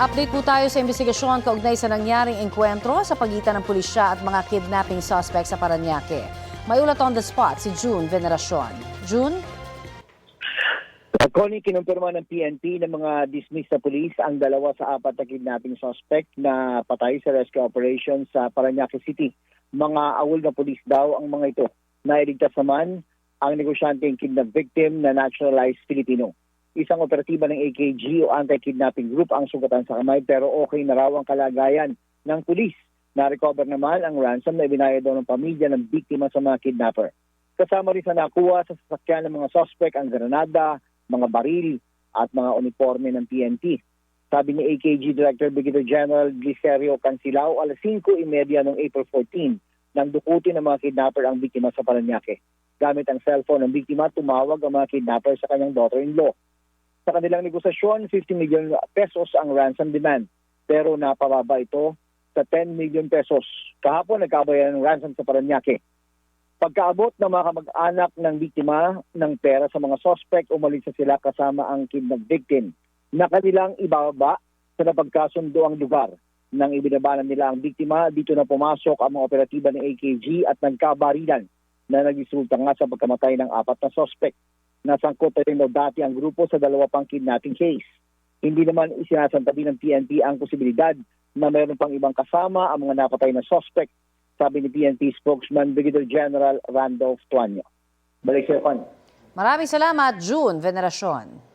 Update po tayo sa investigasyon kaugnay sa nangyaring engkwentro sa pagitan ng pulisya at mga kidnapping suspects sa Parañaque. May ulat on the spot si June Veneracion. June? Connie, kinumpirma ng PNP ng mga dismissed na pulis ang 2 sa 4 na kidnapping suspect na patay sa rescue operation sa Parañaque City. Mga awol na pulis daw ang mga ito. Nailigtas naman ang negosyanteng kidnap victim na naturalized Filipino. Isang operatiba ng AKG o anti-kidnapping group ang sugatan sa kamay pero okay na raw ang kalagayan ng pulis. Na-recover naman ang ransom na ibinayad daw ng pamilya ng biktima sa mga kidnapper. Kasama rin sa nakuha sa sasakyan ng mga suspect ang granada, mga baril at mga uniforme ng PNP. Sabi ni AKG Director Brigadier General Glicerio Cancilao, alas 5:30 noong April 14, nang dukutin ng mga kidnapper ang biktima sa Parañaque. Gamit ang cellphone ng biktima, tumawag ang mga kidnapper sa kanyang daughter-in-law. Sa kanilang negosasyon, 50 million pesos ang ransom demand. Pero napababa ito sa 10 million pesos. Kahapon nagkabayaran ng ransom sa Parañaque. Pagkaabot ng mga kamag-anak ng biktima ng pera sa mga suspect, umalis na sila kasama ang kidnap victim na kanilang ibababa sa napagkasundo ang lugar. Nang ibinabanan nila ang biktima, dito na pumasok ang mga operatiba ng AKG at nagkabarilan na nagresulta nga sa pagkamatay ng 4 na suspect. Nasangkot na rin daw dati ang grupo sa 2 pang kidnapping case. Hindi naman isinasantabi ng PNP ang posibilidad na mayroon pang ibang kasama ang mga napatay na suspect, sabi ni PNP spokesman Brigadier General Randolph Tuanyo. Balik sa Juan. Maraming salamat, June Veneracion.